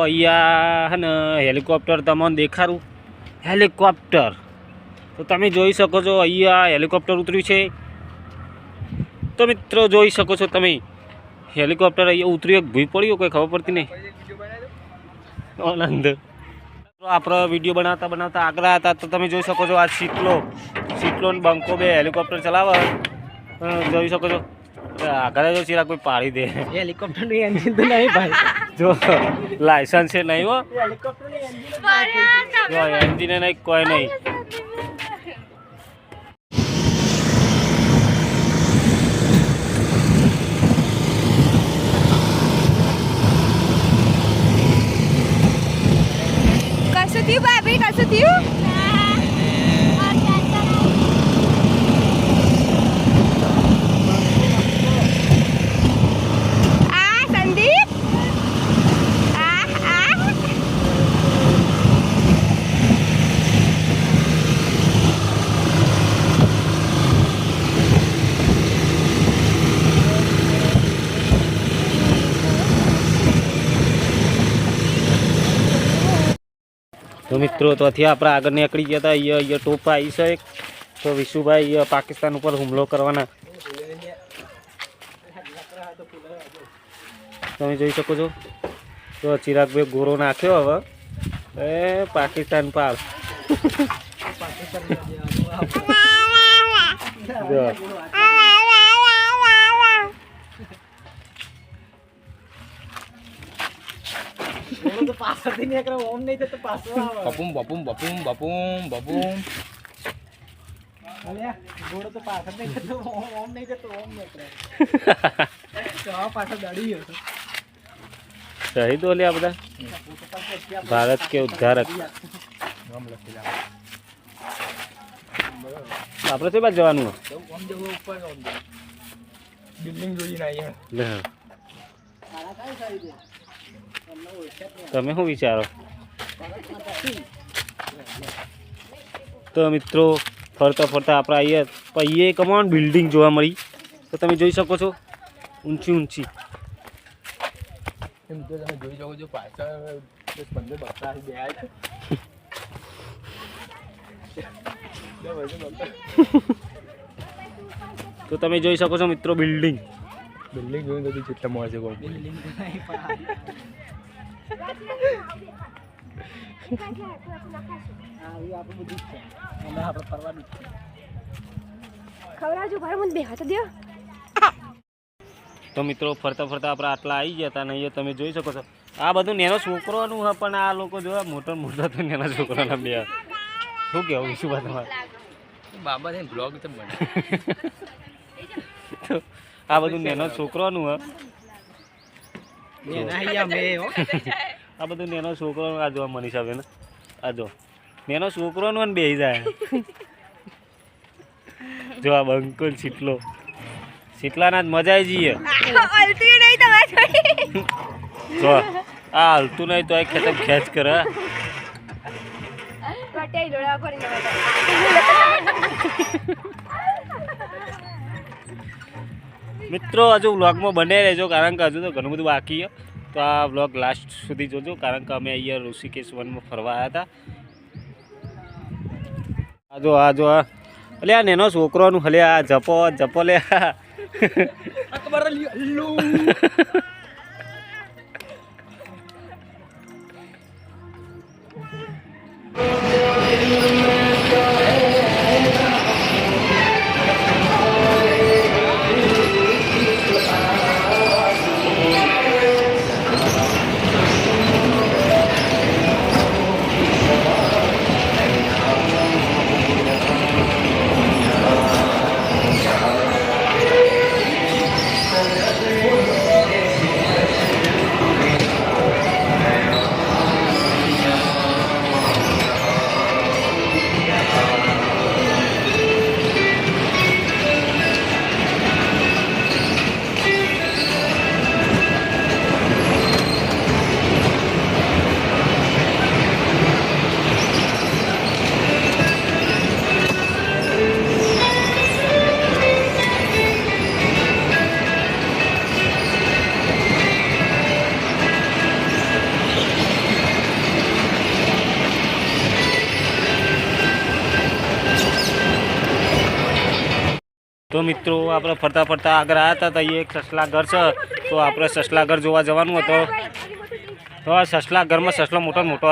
અહીંયા હે ને હેલિકોપ્ટર તમને દેખાડું. હેલિકોપ્ટર તો તમે જોઈ શકો છો, અહીંયા હેલિકોપ્ટર ઉતર્યું છે. તો મિત્રો જોઈ શકો છો તમે, હેલિકોપ્ટર અહીંયા ઉતર્યું, એક ભૂઈ પડ્યું, કોઈ ખબર પડતી નહીં. આનંદ આપણે વિડીયો બનાવતા આગળ હતા તો તમે જોઈ શકો છો આ સીટલો ને બંકો બે હેલિકોપ્ટર ચલાવે. જોઈ શકો છો આગળ જો ચિરાગ કોઈ પાડી દે. હેલિકોપ્ટરનું એન્જિન તો નહીં ભાઈ, જો લાયસન્સ છે નહીં હો, એન્જિન નહીં, કોઈ નહીં. કશું થયું ભાભી, કશું થયું? આ સંદીપ, તો મિત્રો ત્યાંથી આપણે આગળ નીકળી ગયા હતા. અહીંયા ટોપ આવી છે એક. તો વિશુભાઈ પાકિસ્તાન ઉપર હુમલો કરવાના. તમે જોઈ શકો છો. તો ચિરાગભાઈ ગોરો નાખ્યો હવે પાકિસ્તાન પાર. બપુમ બપુમ બપુમ બપુમ બપુમ. ઘોડો તો પાછળ નહીં જતો, ઓમ નહીં જતો, ઓમ નીકળે. પાછળ દડી ગયો શહીદ ઓલે આ બધા ભારત કે ઉદ્ધારક. આપણે કઈ બાજુ જવાનું? બિલ્ડિંગ જોઈને આવ્યા. તમે શું વિચારો? તો મિત્રો ફરતા આપણે આવીએ પછી કમાન બિલ્ડિંગ જોવા મળી. તો તમે જોઈ શકો છો ઊંચી. એમ તો તમે જોઈ શકો છો પાછળ 15 બક્સા બે તો તમે જોઈ શકો છો મિત્રો બિલ્ડિંગ જોઈને તો કેટલા મળે છે. તો મિત્રો ફરતા આપણે આટલા આવી ગયા હતા ને અહીંયા તમે જોઈ શકો છો આ બધું નેનો છોકરોનું છે. પણ આ લોકો જોવા મોટા તો નેના છોકરાના બે. શું કહેવું શું વાત તમારે? બાબા ને બ્લોગ તો બને. આ બધું નેનો છોકરોનું હ. આ બધું નેનો છોકરોનું. આ જોવા મનીષા બેન, આ જો નેનો છોકરોનું ને બેસી જાય. જો આ બંકુલ શીતલાના જ મજા આવી જઈએ. જો આ હાલતું નહીં તો ખેંચ કરે. મિત્રો હજુ વ્લોગમાં બને રહેજો, કારણ કે હજુ તો ઘણું બધું બાકી છે. તો આ વ્લોગ લાસ્ટ સુધી જોજો, કારણ કે અમે અહીંયા ઋષિકેશ વનમાં ફરવા આવ્યા હતા. આ જો અલે આ નેનો છોકરોનું હલે આ જપો લે. તો મિત્રો આપણે ફરતા ફરતા આગળ આવ્યા હતા તો અહીંયા એક સસલા ઘર છે તો આપણે સસલા ઘર જોવા જવાનું હતું તો આ સસલા ઘરમાં સસલો મોટો ને મોટો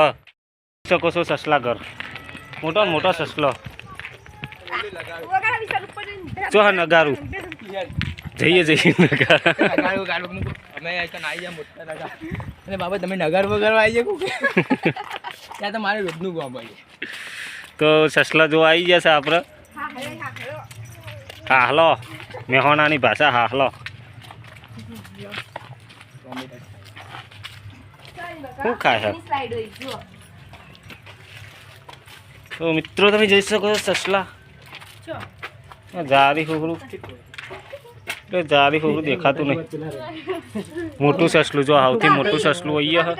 શકો છો સસલા ઘર મોટો ને મોટો સસલો જો હા નગારું જઈએ નગાર અમે આવી જાય મોટા નગર અને બાબા તમે નગર વગર આવી જાય ત્યાં તો મારે રોજનું ગામ ભાઈ તો સસલા જોવા આવી જશે આપણે હાહલો મેહોણાની ભાષા હાહલો શું ખાય છે તો મિત્રો તમે જોઈ શકો છો સસલા જારી હોગરું એટલે જારી હોગરું દેખાતું નહીં મોટું સસલું જો સૌથી મોટું સસલું અહીંયા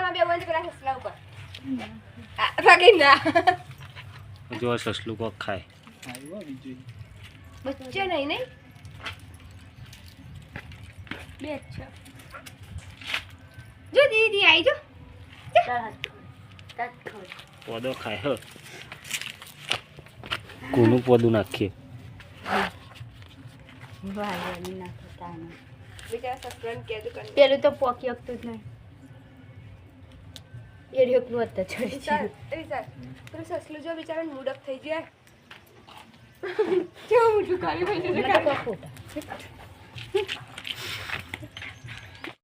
જો સસલું કોક ખાય બચ્ચે નહીં નહીં બે છે જો દીદી આવી જો પોદો ખાય હ કોનું પોદું નાખીએ બિચારા સસરાને કહેજો કરી પેલું તો પોકી શકતું જ નહીં એ ઢોકલું હતા છોડી ચાલ પેલું સસલું જો બિચારાને મૂડ અપ થઈ જાય કેવું મોટું કાઢી ભાઈ ફોટા